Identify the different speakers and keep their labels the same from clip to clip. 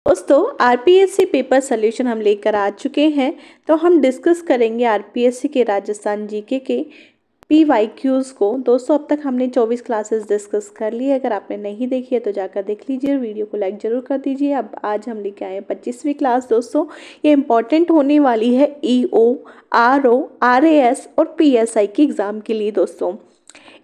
Speaker 1: दोस्तों RPSC paper solution हम लेकर आ चुके हैं। तो हम डिस्कस करेंगे आरपीएससी के राजस्थान जीके के पीवाईक्यूज को। दोस्तों अब तक हमने 24 क्लासेस डिस्कस कर ली है। अगर आपने नहीं देखी है तो जाकर देख लीजिए, वीडियो को लाइक जरूर कर दीजिए। अब आज हम लेके आए हैं 25वीं क्लास। दोस्तों ये इंपॉर्टेंट होने वाली है ईओ, आरओ, आरएएस और पीएसआई की एग्ज़ाम के लिए। दोस्तों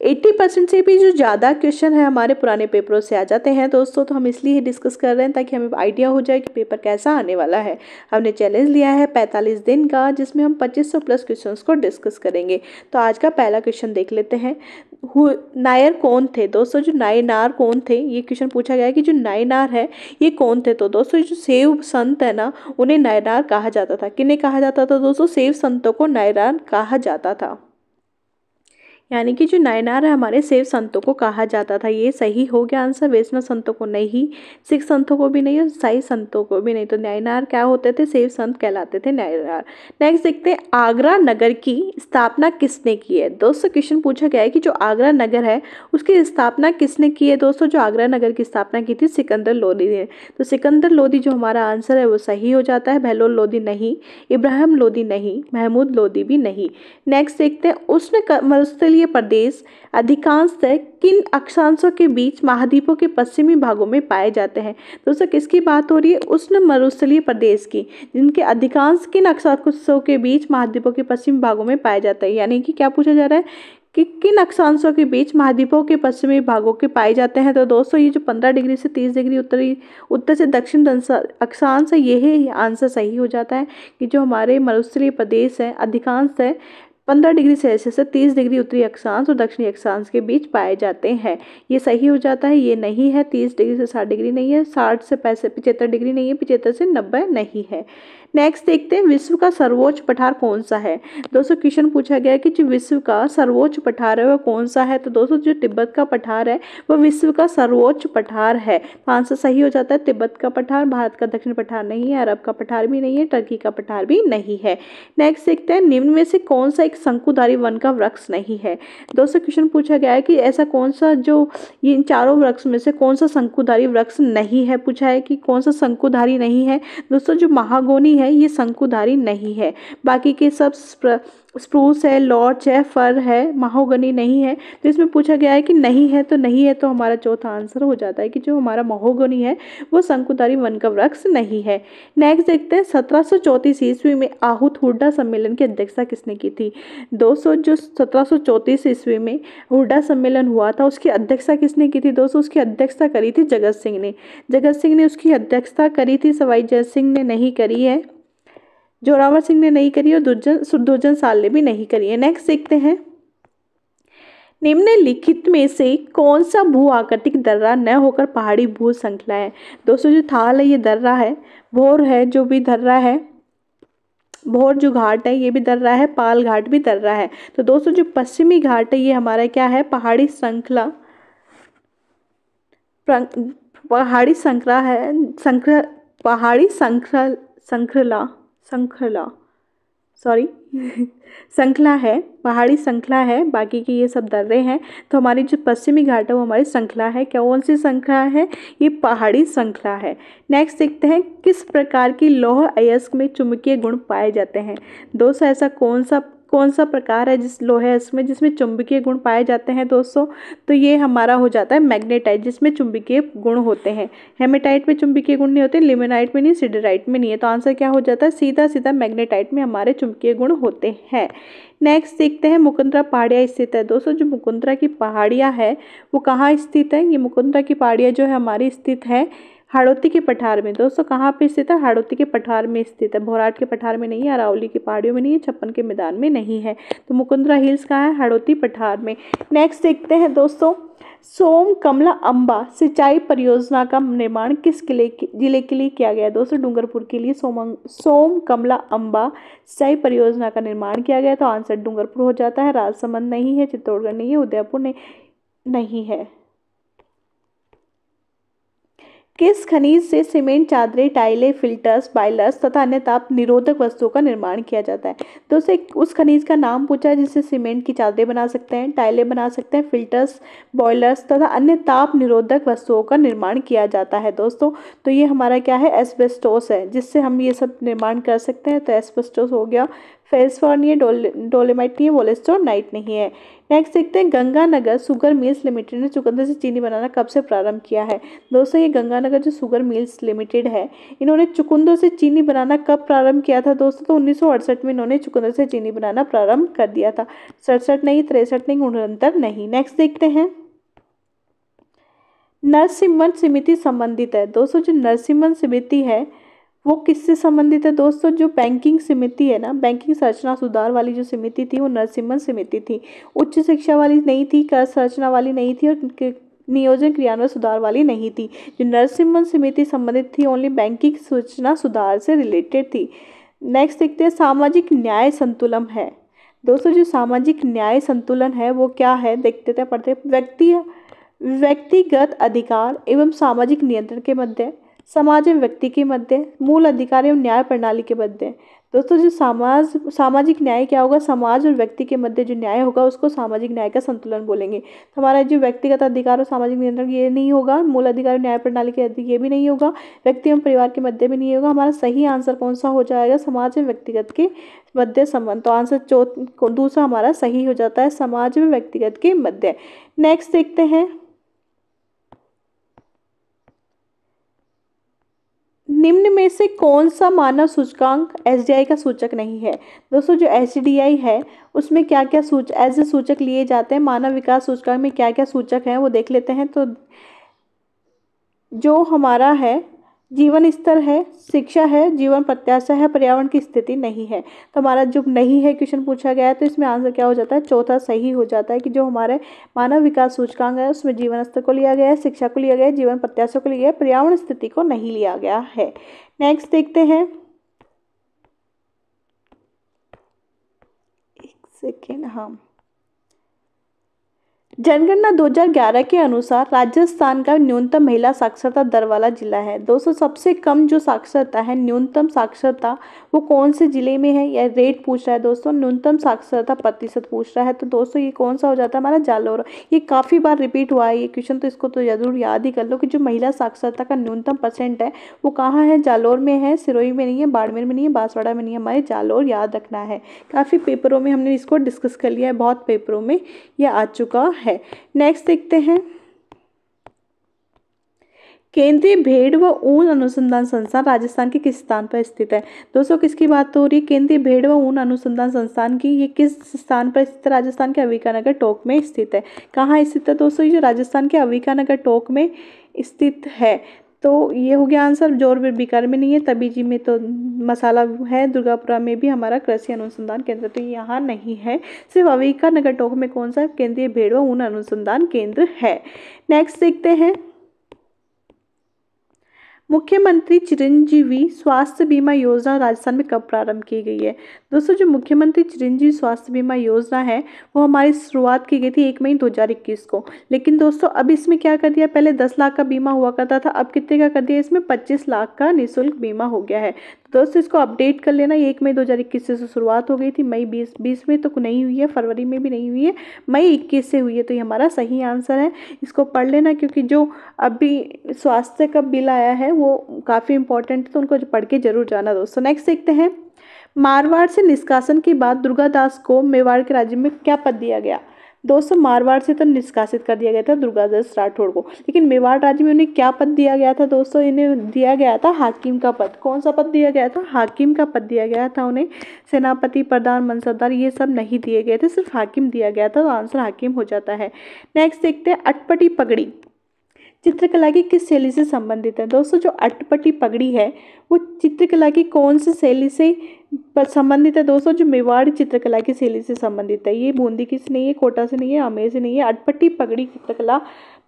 Speaker 1: 80% से भी जो ज़्यादा क्वेश्चन है हमारे पुराने पेपरों से आ जाते हैं दोस्तों। तो हम इसलिए डिस्कस कर रहे हैं ताकि हमें आइडिया हो जाए कि पेपर कैसा आने वाला है। हमने चैलेंज लिया है 45 दिन का, जिसमें हम 2500 प्लस क्वेश्चंस को डिस्कस करेंगे। तो आज का पहला क्वेश्चन देख लेते हैं। नायर कौन थे? दोस्तों जो नायनार कौन थे, ये क्वेश्चन पूछा गया है कि जो नायनार है ये कौन थे। तो दोस्तों जो सेव संत है ना, उन्हें नायनार कहा जाता था। किन्हें कहा जाता था दोस्तों? सेव संतों को नायनार कहा जाता था। यानी कि जो नायनार है हमारे सेव संतों को कहा जाता था। ये सही हो गया आंसर। वैष्णव संतों को नहीं, सिख संतों को भी नहीं और साई संतों को भी नहीं। तो नायनार क्या होते थे? सेव संत कहलाते थे नायनार। नेक्स्ट देखते हैं, आगरा नगर की स्थापना किसने की है? दोस्तों क्वेश्चन पूछा गया है कि जो आगरा नगर है उसकी स्थापना किसने की है। दोस्तों जो आगरा नगर की स्थापना की थी सिकंदर लोदी ने। तो सिकंदर लोदी जो हमारा आंसर है वो सही हो जाता है। बहलोल लोदी नहीं, इब्राहिम लोदी नहीं, महमूद लोदी भी नहीं। नेक्स्ट देखते हैं, उष्ण मरुस्थलीय प्रदेश अधिकांशतः किन अक्षांशों के बीच महाद्वीपों के पश्चिमी भागों में पाए जाते हैं? दोस्तों किसकी बात हो रही है? उष्ण मरुस्थलीय प्रदेश की, जिनके अधिकांश किन अक्षांशों के बीच महाद्वीपों के पश्चिमी भागों में पाए जाते हैं। यानी कि क्या पूछा जा रहा है कि किन अक्षांशों के बीच महाद्वीपों के पश्चिमी भागों के पाए जाते हैं। तो दोस्तों ये जो 15 डिग्री से 30 डिग्री उत्तर से दक्षिण अक्षांश है, ये आंसर सही हो जाता है कि जो हमारे मरुस्थलीय प्रदेश है अधिकांश है 15 डिग्री सेल्सियस से 30 डिग्री उत्तरी अक्षांश और दक्षिणी अक्षांश के बीच पाए जाते हैं। ये सही हो जाता है। ये नहीं है, 30 डिग्री से 60 डिग्री नहीं है, 60 से 75 डिग्री नहीं है, 75 से 90 नहीं है। नेक्स्ट देखते हैं, विश्व का सर्वोच्च पठार कौन सा है? दोस्तों क्वेश्चन पूछा गया है कि जो विश्व का सर्वोच्च पठार है वह कौन सा है। तो दोस्तों जो तिब्बत का पठार है वह विश्व का सर्वोच्च पठार है। तो आंसर सही हो जाता है तिब्बत का पठार। भारत का दक्षिण पठार नहीं है, अरब का पठार भी नहीं है, टर्की का पठार भी नहीं है। नेक्स्ट देखते हैं, निम्न में से कौन सा एक शंकुधारी वन का वृक्ष नहीं है? दोस्तों क्वेश्चन पूछा गया है कि ऐसा कौन सा, जो ये इन चारों वृक्ष में से कौन सा शंकुधारी वृक्ष नहीं है। पूछा है कि कौन सा शंकुधारी नहीं है। दोस्तों जो महागोनी है ये शंकुधारी नहीं है। बाकी के सब स्प्रूस है, लॉर्च है, फर है, महोगनी नहीं है। तो इसमें पूछा गया है कि नहीं है, तो नहीं है तो हमारा चौथा आंसर हो जाता है कि जो हमारा महोगनी है वो शंकुधारी वन का वृक्ष नहीं है। नेक्स्ट देखते हैं, 1734 ईस्वी में आहूत हुड्डा सम्मेलन की अध्यक्षता किसने की थी? दोस्तों जो 1734 ईस्वी में हुड्डा सम्मेलन हुआ था उसकी अध्यक्षता किसने की थी? दोस्तों उसकी अध्यक्षता करी थी जगत सिंह ने। जगत सिंह ने उसकी अध्यक्षता करी थी, सवाई जय सिंह ने नहीं करी है, जोरावर सिंह ने नहीं करी और दुर्जन साल ने भी नहीं करी है। नेक्स्ट देखते हैं, निम्नलिखित में से कौन सा भू आकृतिक दर्रा न होकर पहाड़ी भू श्रृंखला है? दोस्तों जो थाल है ये दर्रा है, भोर है जो भी दर्रा है, भोर जो घाट है ये भी दर्रा है, पाल घाट भी दर्रा है। तो दोस्तों जो पश्चिमी घाट है ये हमारा क्या है? पहाड़ी श्रृंखला, पहाड़ी श्रृंखला है, पहाड़ी श्रृंखला सॉरी श्रृंखला है, पहाड़ी श्रृंखला है। बाकी की ये सब दर्रे हैं। तो हमारी जो पश्चिमी घाट है वो हमारी श्रृंखला है। कौन सी श्रृंखला है? ये पहाड़ी श्रृंखला है। नेक्स्ट देखते हैं, किस प्रकार की लौह अयस्क में चुंबकीय गुण पाए जाते हैं? दोस्तों ऐसा कौन सा प्रकार है जिस लोहे अयस्क में जिसमें चुंबकीय गुण पाए जाते हैं दोस्तों? तो ये हमारा हो जाता है मैग्नेटाइट, जिसमें चुंबकीय गुण होते हैं। हेमेटाइट में चुंबकीय गुण नहीं होते, लिमोनाइट में नहीं, सिडराइट में नहीं है। तो आंसर क्या हो जाता है? सीधा सीधा मैग्नेटाइट में हमारे चुंबकीय गुण होते हैं। नेक्स्ट देखते हैं, मुकुंदरा पहाड़ियाँ स्थित है। दोस्तों जो मुकुंदरा की पहाड़ियाँ है वो कहाँ स्थित है? ये मुकुंदरा की पहाड़ियाँ जो है हमारी स्थित है हाड़ौती के पठार में। दोस्तों कहाँ पे स्थित है? हाड़ौती के पठार में स्थित है। भोराट के पठार में नहीं है, अरावली की पहाड़ियों में नहीं है, छप्पन के मैदान में नहीं है। तो मुकुंदरा हिल्स कहाँ है? हाड़ौती पठार में। नेक्स्ट देखते हैं दोस्तों, सोम कमला अंबा सिंचाई परियोजना का निर्माण किस जिले के लिए किया गया? दोस्तों डूंगरपुर के लिए सोम कमला अंबा सिंचाई परियोजना का निर्माण किया गया। तो आंसर डूंगरपुर हो जाता है। राजसमंद नहीं है, चित्तौड़गढ़ नहीं है, उदयपुर नहीं है। किस खनिज से सीमेंट, चादरें, टाइलें, फिल्टर्स, बॉयलर्स तथा अन्य ताप निरोधक वस्तुओं का निर्माण किया जाता है? दोस्तों उस खनिज का नाम पूछा है जिससे सीमेंट की चादरें बना सकते हैं, टाइलें बना सकते हैं, फिल्टर्स, बॉयलर्स तथा अन्य ताप निरोधक वस्तुओं का निर्माण किया जाता है दोस्तों। तो ये हमारा क्या है, एस्बेस्टोस है, जिससे हम ये सब निर्माण कर सकते हैं। तो एस्बेस्टोस हो गया। फेल्सफोर नहीं है, डोलेमाइट नहीं है, वोलेस्टोनाइट नहीं है। नेक्स्ट देखते हैं, गंगानगर शुगर मिल्स लिमिटेड ने चुकंदर से चीनी बनाना कब से प्रारंभ किया है? दोस्तों ये गंगानगर जो शुगर मिल्स लिमिटेड है, इन्होंने चुकंदर से चीनी बनाना कब प्रारंभ किया था दोस्तों? तो 1968 में इन्होंने चुकंदर से चीनी बनाना प्रारंभ कर दिया था। 67 नहीं, 63 नहीं, 69 नहीं। नेक्स्ट देखते हैं, नरसिम्हन समिति संबंधित है। दोस्तों जो नरसिम्हन समिति है वो किससे संबंधित है दोस्तों? जो बैंकिंग समिति है ना, बैंकिंग संरचना सुधार वाली जो समिति थी वो नरसिम्हन समिति थी। उच्च शिक्षा वाली नहीं थी, कर संरचना वाली नहीं थी, और नियोजन क्रियान्वयन सुधार वाली नहीं थी। जो नरसिम्हन समिति संबंधित थी ओनली बैंकिंग सूचना सुधार से रिलेटेड थी। नेक्स्ट देखते हैं, सामाजिक न्याय संतुलन है। दोस्तों जो सामाजिक न्याय संतुलन है वो क्या है, देखते थे पढ़ते। व्यक्तिगत अधिकार एवं सामाजिक नियंत्रण के मध्य, समाज एवं व्यक्ति के मध्य, मूल अधिकार एवं न्याय प्रणाली के मध्य। दोस्तों जो सामाजिक न्याय क्या होगा, समाज और व्यक्ति के मध्य जो न्याय होगा उसको सामाजिक न्याय का संतुलन बोलेंगे। तो हमारा जो व्यक्तिगत अधिकार और सामाजिक नियंत्रण ये नहीं होगा, मूल अधिकार और न्याय प्रणाली के ये भी नहीं होगा, व्यक्ति एवं परिवार के मध्य भी नहीं होगा। हमारा सही आंसर कौन सा हो जाएगा, समाज एवं व्यक्तिगत के मध्य संबंध। तो आंसर दूसरा हमारा सही हो जाता है, समाज एवं व्यक्तिगत के मध्य। नेक्स्ट देखते हैं, निम्न में से कौन सा मानव सूचकांक एसडीआई का सूचक नहीं है? दोस्तों जो एसडीआई है उसमें क्या क्या ऐसे सूचक लिए जाते हैं, मानव विकास सूचकांक में क्या क्या सूचक हैं वो देख लेते हैं। तो जो हमारा है जीवन स्तर है, शिक्षा है, जीवन प्रत्याशा है, पर्यावरण की स्थिति नहीं है। तो हमारा जो नहीं है क्वेश्चन पूछा गया है तो इसमें आंसर क्या हो जाता है, चौथा सही हो जाता है कि जो हमारे मानव विकास सूचकांक है उसमें जीवन स्तर को लिया गया है, शिक्षा को लिया गया है, जीवन प्रत्याशा को लिया गया है, पर्यावरण स्थिति को नहीं लिया गया है। नेक्स्ट देखते हैं, एक सेकेंड, हाँ, जनगणना 2011 के अनुसार राजस्थान का न्यूनतम महिला साक्षरता दर वाला जिला है। दोस्तों सबसे कम जो साक्षरता है, न्यूनतम साक्षरता, वो कौन से जिले में है? या रेट पूछ रहा है दोस्तों, न्यूनतम साक्षरता प्रतिशत पूछ रहा है। तो दोस्तों ये कौन सा हो जाता है, हमारा जालौर। ये काफ़ी बार रिपीट हुआ है ये क्वेश्चन, तो इसको तो जरूर याद ही कर लो कि जो महिला साक्षरता का न्यूनतम परसेंट है वो कहाँ है, जालौर में है, सिरोही में नहीं है, बाड़मेर में नहीं है, बांसवाड़ा में नहीं है, हमारे जालौर याद रखना है। काफ़ी पेपरों में हमने इसको डिस्कस कर लिया है, बहुत पेपरों में यह आ चुका है। नेक्स्ट देखते हैं, केंद्रीय भेड़ व ऊन अनुसंधान संस्थान राजस्थान के किस स्थान पर स्थित है? दोस्तों किसकी बात हो रही है, केंद्रीय भेड़ व ऊन अनुसंधान संस्थान की। ये किस स्थान पर स्थित है? राजस्थान के अविकानगर टोंक में स्थित है। कहाँ स्थित है दोस्तों? ये जो राजस्थान के अविकानगर टोंक में स्थित है। तो ये हो गया आंसर। जोर बीकानेर में नहीं है, तबीजी में तो मसाला है, दुर्गापुरा में भी हमारा कृषि अनुसंधान केंद्र, तो यहाँ नहीं है। सिर्फ अविकानगर टोंक में कौन सा केंद्रीय भेड़ व ऊन अनुसंधान केंद्र है। नेक्स्ट देखते हैं, मुख्यमंत्री चिरंजीवी स्वास्थ्य बीमा योजना राजस्थान में कब प्रारंभ की गई है? दोस्तों जो मुख्यमंत्री चिरंजीवी स्वास्थ्य बीमा योजना है वो हमारी शुरुआत की गई थी 1 मई 2021 को। लेकिन दोस्तों अब इसमें क्या कर दिया, पहले 10 लाख का बीमा हुआ करता था, अब कितने का कर दिया, इसमें 25 लाख का निःशुल्क बीमा हो गया है। तो दोस्तों इसको अपडेट कर लेना। 1 मई 2021 से शुरुआत हो गई थी, मई 20 में तो नहीं हुई है, फरवरी में भी नहीं हुई है, मई 21 से हुई है। तो ये हमारा सही आंसर है, इसको पढ़ लेना, क्योंकि जो अभी स्वास्थ्य का बिल आया है वो काफ़ी इंपॉर्टेंट है, तो उनको पढ़ के जरूर जाना दोस्तों। नेक्स्ट देखते हैं, मारवाड़ से निष्कासन के बाद दुर्गादास को मेवाड़ के राज्य में क्या पद दिया गया? दोस्तों मारवाड़ से तो निष्कासित कर दिया गया था दुर्गादास राठौड़ को, लेकिन मेवाड़ राज्य में उन्हें क्या पद दिया गया था दोस्तों? इन्हें दिया गया था हाकिम का पद। कौन सा पद दिया गया था? हाकिम का पद दिया गया था उन्हें। सेनापति, प्रधान, मनसबदार ये सब नहीं दिए गए थे, सिर्फ हाकिम दिया गया था, तो आंसर हाकिम हो जाता है। नेक्स्ट देखते हैं, अटपटी पगड़ी चित्रकला की किस शैली से संबंधित है? दोस्तों जो अटपटी पगड़ी है वो चित्रकला की कौन सी शैली से संबंधित है? दोस्तों जो मेवाड़ चित्रकला की शैली से संबंधित है। ये बूंदी की से नहीं है, कोटा से नहीं है, आमेर से नहीं है। अटपटी पगड़ी चित्रकला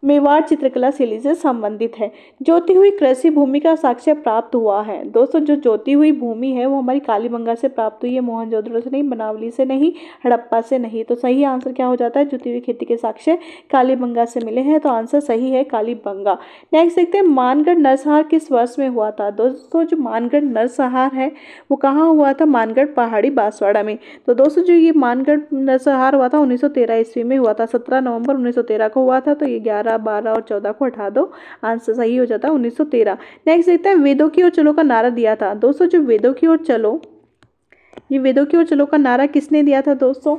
Speaker 1: मेवाड़ चित्रकला शैली से संबंधित है। जोती हुई कृषि भूमि का साक्ष्य प्राप्त हुआ है। दोस्तों जो जोती हुई भूमि है वो हमारी कालीबंगा से प्राप्त हुई है, मोहनजोदड़ो से नहीं, बनावली से नहीं, हड़प्पा से नहीं। तो सही आंसर क्या हो जाता है, जोती हुई खेती के साक्ष्य कालीबंगा से मिले हैं। तो आंसर सही है कालीबंगा। नेक्स्ट देखते हैं मानगढ़ नरसंहार किस वर्ष में हुआ था। दोस्तों जो मानगढ़ नरसंहार है वो कहाँ हुआ था, मानगढ़ पहाड़ी बांसवाड़ा में। तो दोस्तों जो ये मानगढ़ नरसंहार हुआ था 1913 ईस्वी में हुआ था, 17 नवंबर 1913 को हुआ था। तो ये 11, 12 और 14 को हटा दो, आंसर सही हो जाता है 1913। नेक्स्ट देखते हैं वेदों की ओर चलो का नारा दिया था। दोस्तों जो वेदों की ओर चलो, ये वेदों की ओर चलो का नारा किसने दिया था दोस्तों,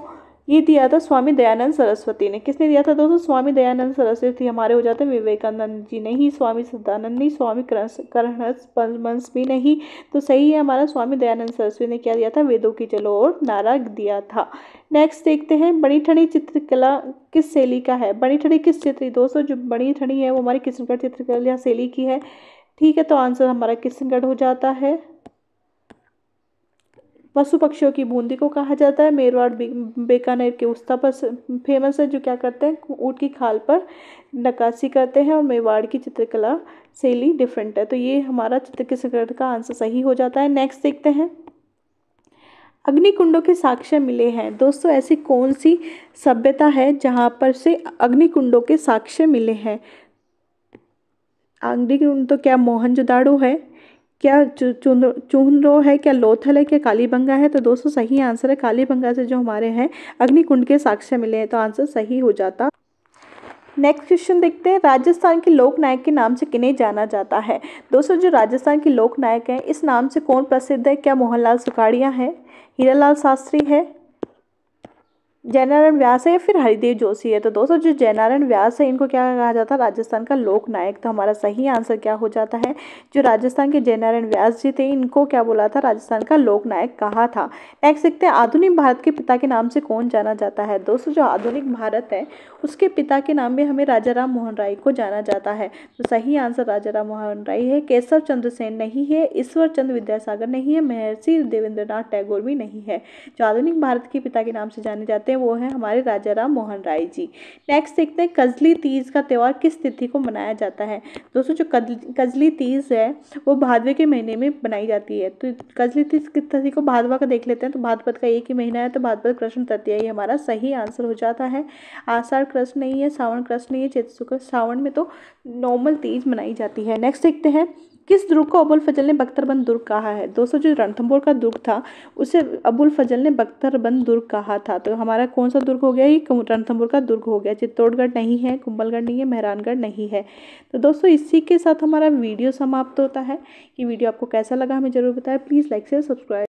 Speaker 1: ये दिया था स्वामी दयानंद सरस्वती ने। किसने दिया था दोस्तों, स्वामी दयानंद सरस्वती। हमारे हो जाते हैं विवेकानंद जी नहीं, स्वामी सदानंद नहीं, स्वामी करहंस परमहंस भी नहीं। तो सही है हमारा स्वामी दयानंद सरस्वती ने क्या दिया था, वेदों की चलो और नारा दिया था। नेक्स्ट देखते हैं बड़ी ठनी चित्रकला किस शैली का है। बड़ी ठनी किस चित्र, दोस्तों जो बड़ी ठनी है वो हमारी किशनगढ़ चित्रकला शैली की है। ठीक है, तो आंसर हमारा किशनगढ़ हो जाता है। पशु पक्षियों की बूंदी को कहा जाता है। मेरवाड़ बीकानेर के उस्ता पर फेमस है, जो क्या करते हैं, ऊँट की खाल पर नक्काशी करते हैं। और मेवाड़ की चित्रकला शैली डिफरेंट है। तो ये हमारा किशनगढ़ का आंसर सही हो जाता है। नेक्स्ट देखते हैं अग्निकुंडों के साक्ष्य मिले हैं। दोस्तों ऐसी कौन सी सभ्यता है जहाँ पर से अग्निकुंडों के साक्ष्य मिले हैं। अग्निकुंड तो क्या मोहनजोदाड़ो है, क्या चूहनरो है, क्या लोथल है, क्या कालीबंगा है। तो दोस्तों सही आंसर है कालीबंगा से जो हमारे हैं अग्निकुंड के साक्ष्य मिले हैं। तो आंसर सही हो जाता। नेक्स्ट क्वेश्चन देखते हैं राजस्थान के लोक नायक के नाम से किन्हें जाना जाता है। दोस्तों जो राजस्थान के लोक नायक हैं इस नाम से कौन प्रसिद्ध है, क्या मोहनलाल सुखाड़िया है, हीरालाल शास्त्री है, जयनारायण व्यास है या फिर हरिदेव जोशी है। तो दोस्तों जो जयनारायण व्यास है इनको क्या कहा जाता है, राजस्थान का लोक नायक। तो हमारा सही आंसर क्या हो जाता है, जो राजस्थान के जयनारायण व्यास जी थे इनको क्या बोला था, राजस्थान का लोक नायक कहा था। नेक्स्ट देखते हैं आधुनिक भारत के पिता के नाम से कौन जाना जाता है। दोस्तों जो आधुनिक भारत है उसके पिता के नाम में हमें राजा राम मोहन राय को जाना जाता है। तो सही आंसर राजा राम मोहन राय है। केशव चंद्र सेन नहीं है, ईश्वर चंद्र विद्यासागर नहीं है, महर्षि देवेंद्रनाथ टैगोर भी नहीं है। जो आधुनिक भारत के पिता के नाम से जाने जाते हैं वो है हमारे राजा राम मोहन राय जी। नेक्स्ट देखते हैं कजली तीज का त्यौहार किस तिथि को मनाया जाता है। दोस्तों जो कजली तीज है वो भादवे के महीने में बनाई जाती है। तो कजली तीज किस तिथि को, भादवा का देख लेते हैं। तो भाद्रपद का एक ही महीना है, तो भाद्रपद कृष्ण तृतीया ही हमारा सही आंसर हो जाता है। आषाढ़ कृष्ण नहीं है, सावन कृष्ण नहीं है, चैत्र शुक्ल, सावन में तो नॉर्मल तीज मनाई जाती है। नेक्स्ट देखते हैं किस दुर्ग को अबुल फजल ने बख्तरबंद दुर्ग कहा है। दोस्तों जो रणथंभौर का दुर्ग था उसे अबुल फजल ने बख्तरबंद दुर्ग कहा था। तो हमारा कौन सा दुर्ग हो गया, ये रणथंभौर का दुर्ग हो गया। चित्तौड़गढ़ नहीं है, कुंभलगढ़ नहीं है, मेहरानगढ़ नहीं है। तो दोस्तों इसी के साथ हमारा वीडियो समाप्त होता है। ये वीडियो आपको कैसा लगा हमें जरूर बताएं। Please like share subscribe.